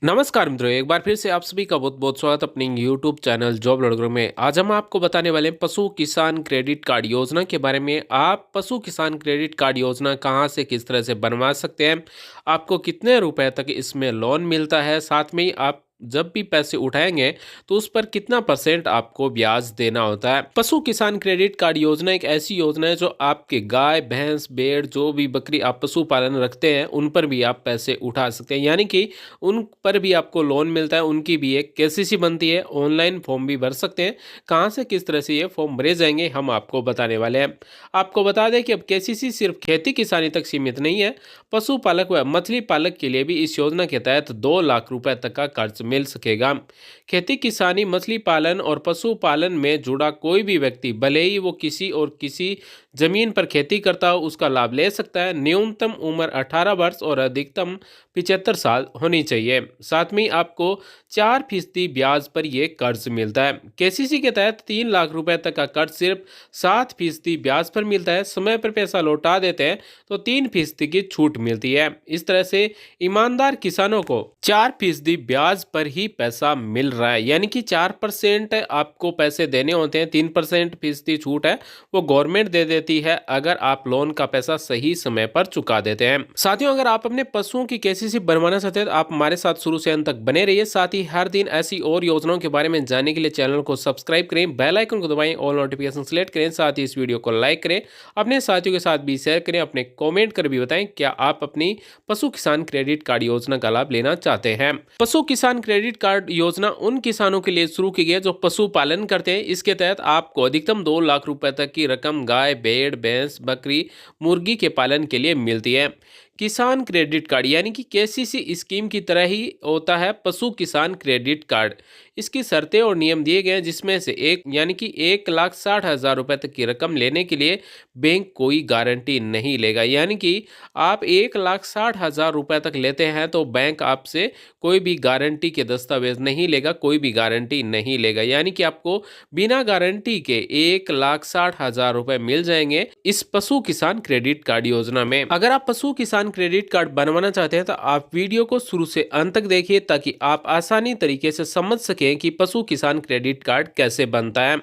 नमस्कार मित्रों, एक बार फिर से आप सभी का बहुत बहुत स्वागत अपने यूट्यूब चैनल जॉब लड़कों में। आज हम आपको बताने वाले हैं पशु किसान क्रेडिट कार्ड योजना के बारे में। आप पशु किसान क्रेडिट कार्ड योजना कहां से किस तरह से बनवा सकते हैं, आपको कितने रुपए तक इसमें लोन मिलता है, साथ में ही आप जब भी पैसे उठाएंगे तो उस पर कितना % आपको ब्याज देना होता है। पशु किसान क्रेडिट कार्ड योजना एक ऐसी योजना है जो आपके गाय भैंस भेड़ जो भी बकरी आप पशुपालन रखते हैं उन पर भी आप पैसे उठा सकते हैं, यानी कि उन पर भी आपको लोन मिलता है। उनकी भी एक केसीसी बनती है, ऑनलाइन फॉर्म भी भर सकते हैं। कहाँ से किस तरह से ये फॉर्म भरे जाएंगे हम आपको बताने वाले हैं। आपको बता दें कि अब केसीसी सिर्फ खेती किसानी तक सीमित नहीं है, पशुपालक व मछली पालक के लिए भी इस योजना के तहत 2 लाख रुपए तक का कर्ज मिल सकेगा। खेती किसानी मछली पालन और पशुपालन में जुड़ा कोई भी व्यक्ति भले ही वो किसी जमीन पर खेती करता हो उसका लाभ ले सकता है। न्यूनतम उम्र 18 वर्ष और अधिकतम 75 साल होनी चाहिए। साथ में आपको 4% ब्याज पर यह कर्ज मिलता है। केसीसी के तहत 3 लाख रुपए तक का कर्ज सिर्फ 7% ब्याज पर मिलता है। समय पर पैसा लौटा देते हैं तो 3% की छूट मिलती है। इस तरह से ईमानदार किसानों को 4% ब्याज पर ही पैसा मिल रहा है, यानी कि 4% आपको पैसे देने होते हैं, 3% फीसदी छूट है वो गवर्नमेंट दे देती है अगर आप लोन का पैसा सही समय पर चुका देते हैं। साथियों, अगर आप अपने पशुओं की केसीसी बनवाना चाहते हैं तो आप हमारे साथ शुरू से अंत तक बने रहिए। साथ ही हर दिन ऐसी और योजनाओं के बारे में जानने के लिए चैनल को सब्सक्राइब करें, बेल आइकन को दबाएं, ऑल नोटिफिकेशन सेलेक्ट करें। साथ ही इस वीडियो को लाइक करें, अपने साथियों के साथ भी शेयर करें, अपने कॉमेंट कर भी बताएं क्या आप अपनी पशु किसान क्रेडिट कार्ड योजना का लाभ लेना चाहते हैं। पशु किसान क्रेडिट कार्ड योजना उन किसानों के लिए शुरू की गई है जो पशुपालन करते हैं। इसके तहत आपको अधिकतम 2 लाख रुपए तक की रकम गाय भेड़ भैंस बकरी मुर्गी के पालन के लिए मिलती है। किसान क्रेडिट कार्ड यानी कि केसीसी स्कीम की तरह ही होता है पशु किसान क्रेडिट कार्ड। इसकी शर्तें और नियम दिए गए हैं, जिसमें से एक यानी कि 1,60,000 रुपए तक की रकम लेने के लिए बैंक कोई गारंटी नहीं लेगा। यानी कि आप 1,60,000 रुपए तक लेते हैं तो बैंक आपसे कोई भी गारंटी के दस्तावेज नहीं लेगा, कोई भी गारंटी नहीं लेगा। यानी कि आपको बिना गारंटी के 1,60,000 रुपए मिल जाएंगे इस पशु किसान क्रेडिट कार्ड योजना में। अगर आप पशु किसान क्रेडिट कार्ड बनवाना चाहते हैं तो आप वीडियो को शुरू से अंत तक देखिए ताकि आप आसानी तरीके से समझ सकें कि पशु किसान क्रेडिट कार्ड कैसे बनता है।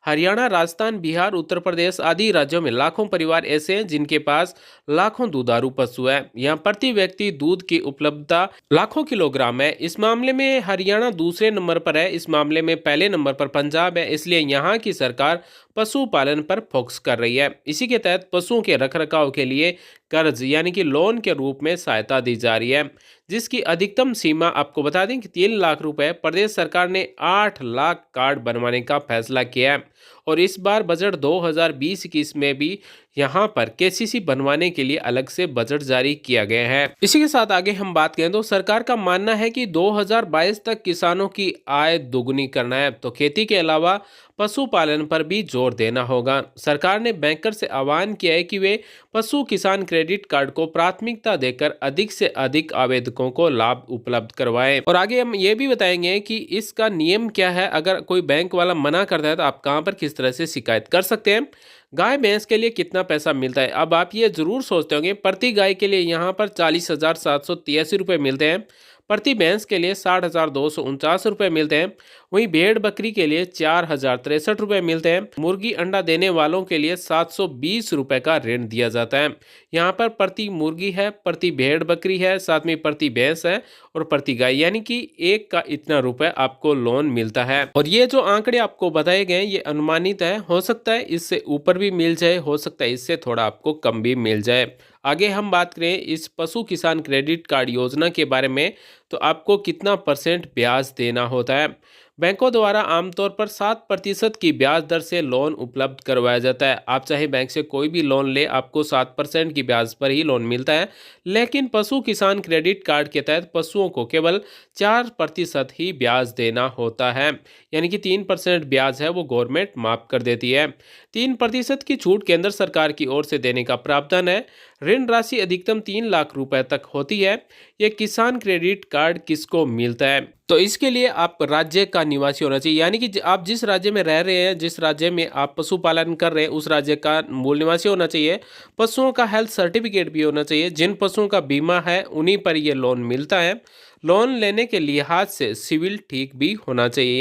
हरियाणा राजस्थान बिहार उत्तर प्रदेश आदि राज्यों में लाखों परिवार ऐसे हैं जिनके पास लाखों दुधारू पशु है। यहाँ प्रति व्यक्ति दूध की उपलब्धता लाखों किलोग्राम है। इस मामले में हरियाणा दूसरे नंबर पर है, इस मामले में पहले नंबर पर पंजाब है। इसलिए यहाँ की सरकार पशुपालन पर फोकस कर रही है। इसी के तहत पशुओं के रखरखाव के लिए कर्ज यानी कि लोन के रूप में सहायता दी जा रही है, जिसकी अधिकतम सीमा आपको बता दें कि 3 लाख रुपए। प्रदेश सरकार ने 8 लाख कार्ड बनवाने का फैसला किया है और इस बार बजट 2020-21 में भी यहाँ पर केसीसी बनवाने के लिए अलग से बजट जारी किया गया है। इसी के साथ आगे हम बात करें तो सरकार का मानना है कि 2022 तक किसानों की आय दोगुनी करना है, तो खेती के अलावा पशुपालन पर भी जोर देना होगा। सरकार ने बैंकर से आह्वान किया है कि वे पशु किसान क्रेडिट कार्ड को प्राथमिकता देकर अधिक से अधिक आवेदकों को लाभ उपलब्ध करवाएं। और आगे हम ये भी बताएंगे कि इसका नियम क्या है। अगर कोई बैंक वाला मना करता है तो आप कहां पर किस तरह से शिकायत कर सकते हैं। गाय भैंस के लिए कितना पैसा मिलता है, अब आप ये जरूर सोचते होंगे। प्रति गाय के लिए यहाँ पर 40,783 रुपये मिलते हैं, प्रति भैंस के लिए 60,249 रुपये मिलते हैं। वहीं भेड़ बकरी के लिए 4,063 रुपये मिलते हैं। मुर्गी अंडा देने वालों के लिए 720 रुपये का ऋण दिया जाता है। यहाँ पर प्रति मुर्गी है, प्रति भेड़ बकरी है, साथ में प्रति भैंस है और प्रति गाय, यानी कि एक का इतना रुपए आपको लोन मिलता है। और ये जो आंकड़े आपको बताए गए ये अनुमानित है, हो सकता है इससे ऊपर भी मिल जाए, हो सकता है इससे थोड़ा आपको कम भी मिल जाए। आगे हम बात करें इस पशु किसान क्रेडिट कार्ड योजना के बारे में, तो आपको कितना % ब्याज देना होता है। बैंकों द्वारा आमतौर पर 7% की ब्याज दर से लोन उपलब्ध करवाया जाता है। आप चाहे बैंक से कोई भी लोन ले, आपको 7% की ब्याज पर ही लोन मिलता है। लेकिन पशु किसान क्रेडिट कार्ड के तहत पशुओं को केवल 4% ही ब्याज देना होता है, यानी कि 3% ब्याज है वो गवर्नमेंट माफ कर देती है। 3% की छूट केंद्र सरकार की ओर से देने का प्रावधान है। ऋण राशि अधिकतम 3 लाख रुपए तक होती है। ये किसान क्रेडिट कार्ड किसको मिलता है, तो इसके लिए आप राज्य का निवासी होना चाहिए, यानी कि आप जिस राज्य में रह रहे हैं, जिस राज्य में आप पशुपालन कर रहे हैं उस राज्य का मूल निवासी होना चाहिए। पशुओं का हेल्थ सर्टिफिकेट भी होना चाहिए। जिन पशुओं का बीमा है उन्हीं पर यह लोन मिलता है। लोन लेने के लिहाज से सिविल ठीक भी होना चाहिए,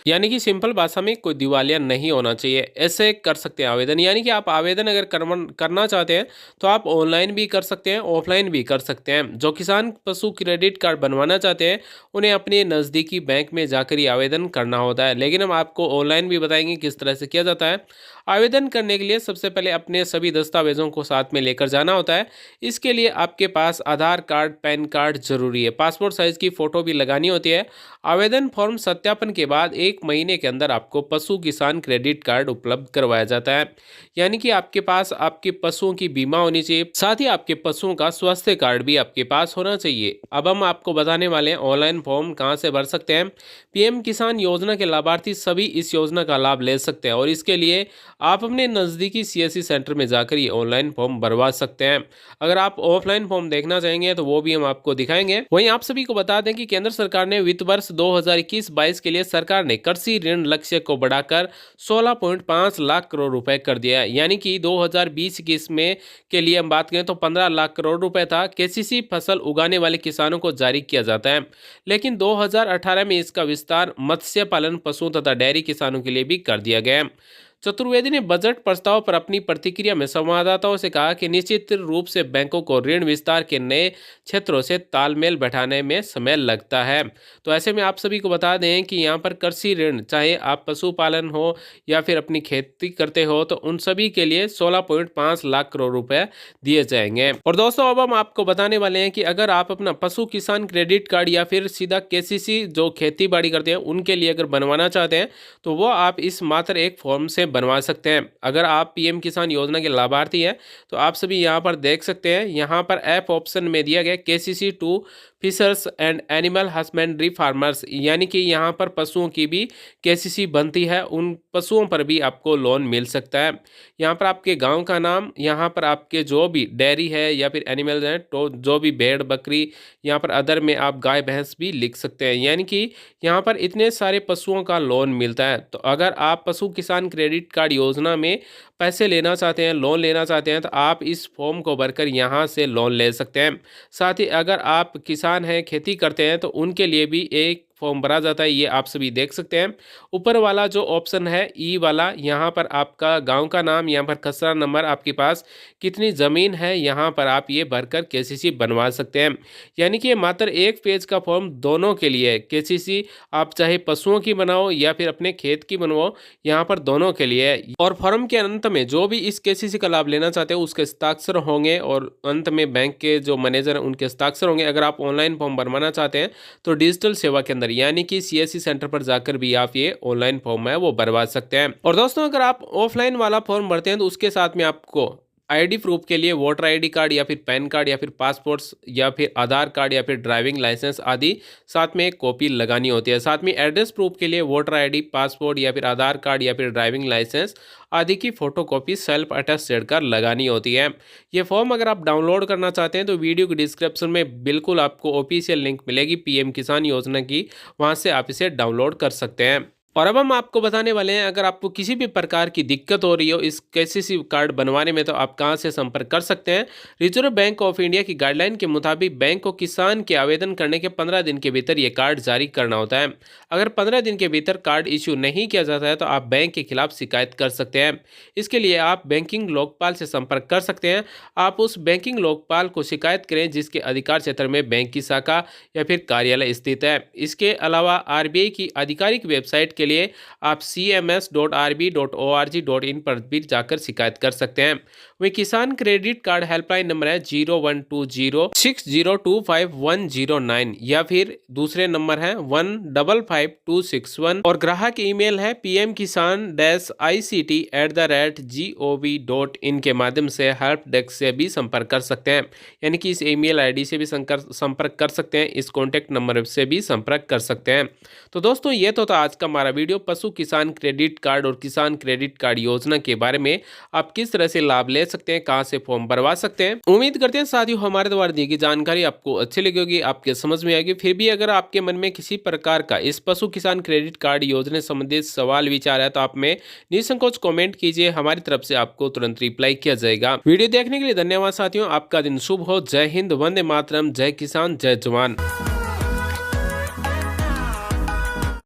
यानी कि सिंपल भाषा में कोई दिवालिया नहीं होना चाहिए। ऐसे कर सकते हैं आवेदन, यानी कि आप आवेदन अगर करना चाहते हैं तो आप ऑनलाइन भी कर सकते हैं, ऑफलाइन भी कर सकते हैं। जो किसान पशु क्रेडिट कार्ड बनवाना चाहते हैं उन्हें अपने नज़दीकी बैंक में जाकर ही आवेदन करना होता है, लेकिन हम आपको ऑनलाइन भी बताएंगे किस तरह से किया जाता है। आवेदन करने के लिए सबसे पहले अपने सभी दस्तावेजों को साथ में लेकर जाना होता है। इसके लिए आपके पास आधार कार्ड, पैन कार्ड जरूरी है, पासपोर्ट साइज की फ़ोटो भी लगानी होती है। आवेदन फॉर्म सत्यापन के बाद 1 महीने के अंदर आपको पशु किसान क्रेडिट कार्ड उपलब्ध करवाया जाता है, यानी कि आपके पास आपके पशुओं की बीमा होनी चाहिए, साथ ही आपके पशुओं का स्वास्थ्य कार्ड भी आपके पास होना चाहिए। अब हम आपको बताने वाले हैं ऑनलाइन फॉर्म कहाँ से भर सकते हैं। पीएम किसान योजना के लाभार्थी सभी इस योजना का लाभ ले सकते हैं और इसके लिए आप अपने नज़दीकी सीएससी सेंटर में जाकर ये ऑनलाइन फॉर्म भरवा सकते हैं। अगर आप ऑफलाइन फॉर्म देखना चाहेंगे तो वो भी हम आपको दिखाएंगे। वहीं आप सभी को बता दें कि केंद्र सरकार ने वित्त वर्ष 2021-22 के लिए सरकार ने कृषि ऋण लक्ष्य को बढ़ाकर 16.5 लाख करोड़ रुपए कर दिया है, यानी कि 2020-21 में के लिए हम बात करें तो 15 लाख करोड़ रुपए था। केसीसी फसल उगाने वाले किसानों को जारी किया जाता है, लेकिन 2018 में इसका विस्तार मत्स्य पालन, पशु तथा डेयरी किसानों के लिए भी कर दिया गया है। चतुर्वेदी ने बजट प्रस्ताव पर अपनी प्रतिक्रिया में संवाददाताओं से कहा कि निश्चित रूप से बैंकों को ऋण विस्तार के नए क्षेत्रों से तालमेल बैठाने में समय लगता है। तो ऐसे में आप सभी को बता दें कि यहाँ पर कृषि ऋण, चाहे आप पशुपालन हो या फिर अपनी खेती करते हो, तो उन सभी के लिए 16.5 लाख करोड़ रुपए दिए जाएंगे। और दोस्तों अब हम आपको बताने वाले हैं कि अगर आप अपना पशु किसान क्रेडिट कार्ड या फिर सीधा केसीसी जो खेती बाड़ी करते हैं उनके लिए अगर बनवाना चाहते हैं तो वो आप इस मात्र एक फॉर्म से बनवा सकते हैं। अगर आप पीएम किसान योजना के लाभार्थी हैं तो आप सभी यहाँ पर देख सकते हैं, यहाँ पर ऐप ऑप्शन में दिया गया KCC to fishers and animal husbandry farmers, यानी कि यहाँ पर पशुओं की भी केसीसी बनती है, उन पशुओं पर भी आपको लोन मिल सकता है। यहाँ पर आपके गांव का नाम, यहाँ पर आपके जो भी डेयरी है या फिर एनिमल्स हैं तो जो भी भेड़ बकरी, यहाँ पर अदर में आप गाय भैंस भी लिख सकते हैं, यानी कि यहाँ पर इतने सारे पशुओं का लोन मिलता है। तो अगर आप पशु किसान क्रेडिट कार्ड योजना में पैसे लेना चाहते हैं, लोन लेना चाहते हैं, तो आप इस फॉर्म को भरकर यहाँ से लोन ले सकते हैं। साथ ही अगर आप किसान हैं, खेती करते हैं, तो उनके लिए भी एक फॉर्म भरा जाता है, ये आप सभी देख सकते हैं। ऊपर वाला जो ऑप्शन है ई वाला, यहाँ पर आपका गांव का नाम, यहाँ पर खसरा नंबर, आपके पास कितनी ज़मीन है, यहाँ पर आप ये भरकर केसीसी बनवा सकते हैं। यानी कि ये मात्र एक पेज का फॉर्म दोनों के लिए है। केसीसी आप चाहे पशुओं की बनाओ या फिर अपने खेत की बनवाओ, यहाँ पर दोनों के लिए है। और फॉर्म के अंत में जो भी इस केसीसी का लाभ लेना चाहते हैं उसके हस्ताक्षर होंगे और अंत में बैंक के जो मैनेजर हैं उनके हस्ताक्षर होंगे। अगर आप ऑनलाइन फॉर्म बनवाना चाहते हैं तो डिजिटल सेवा के अंदर यानी कि सीएससी सेंटर पर जाकर भी आप ये ऑनलाइन फॉर्म है वो भरवा सकते हैं। और दोस्तों अगर आप ऑफलाइन वाला फॉर्म भरते हैं तो उसके साथ में आपको आईडी प्रूफ के लिए वोटर आईडी कार्ड या फिर पैन कार्ड या फिर पासपोर्ट्स या फिर आधार कार्ड या फिर ड्राइविंग लाइसेंस आदि साथ में एक कॉपी लगानी होती है। साथ में एड्रेस प्रूफ के लिए वोटर आईडी, पासपोर्ट या फिर आधार कार्ड या फिर ड्राइविंग लाइसेंस आदि की फोटोकॉपी सेल्फ अटेस्टेड कर लगानी होती है। ये फॉर्म अगर आप डाउनलोड करना चाहते हैं तो वीडियो के डिस्क्रिप्शन में बिल्कुल आपको ऑफिशियल लिंक मिलेगी पीएम किसान योजना की, वहाँ से आप इसे डाउनलोड कर सकते हैं। और अब हम आपको बताने वाले हैं अगर आपको किसी भी प्रकार की दिक्कत हो रही हो इस केसीसी कार्ड बनवाने में तो आप कहां से संपर्क कर सकते हैं। रिजर्व बैंक ऑफ इंडिया की गाइडलाइन के मुताबिक बैंक को किसान के आवेदन करने के 15 दिन के भीतर ये कार्ड जारी करना होता है। अगर 15 दिन के भीतर कार्ड इश्यू नहीं किया जाता है तो आप बैंक के खिलाफ शिकायत कर सकते हैं। इसके लिए आप बैंकिंग लोकपाल से संपर्क कर सकते हैं। आप उस बैंकिंग लोकपाल को शिकायत करें जिसके अधिकार क्षेत्र में बैंक की शाखा या फिर कार्यालय स्थित है। इसके अलावा आरबीआई की आधिकारिक वेबसाइट के लिए आप cms.rb.org.in पर भी जाकर शिकायत कर सकते हैं। वही किसान क्रेडिट कार्ड हेल्पलाइन नंबर है 012060251109 या फिर दूसरे नंबर है 155261 और ग्राहक ईमेल है pmkisan-ict@gov.in के माध्यम से हेल्प डेस्क से भी संपर्क कर सकते हैं। यानी कि इस ईमेल आईडी से भी संपर्क कर सकते हैं, इस कॉन्टैक्ट नंबर से भी संपर्क कर सकते हैं। तो दोस्तों ये तो था आज का हमारा वीडियो पशु किसान क्रेडिट कार्ड और किसान क्रेडिट कार्ड योजना के बारे में। आप किस तरह से लाभ ले सकते हैं, कहां से फॉर्म भरवा सकते हैं। उम्मीद करते हैं साथियों हमारे द्वारा दी गई जानकारी आपको अच्छी लगी होगी, आपके समझ में आएगी। फिर भी अगर आपके मन में किसी प्रकार का इस पशु किसान क्रेडिट कार्ड योजना संबंधित सवाल विचार है तो आप में निसंकोच कमेंट कीजिए, हमारी तरफ से आपको तुरंत रिप्लाई किया जाएगा। वीडियो देखने के लिए धन्यवाद साथियों, आपका दिन शुभ हो। जय हिंद, वंदे मातरम, जय किसान, जय जवान।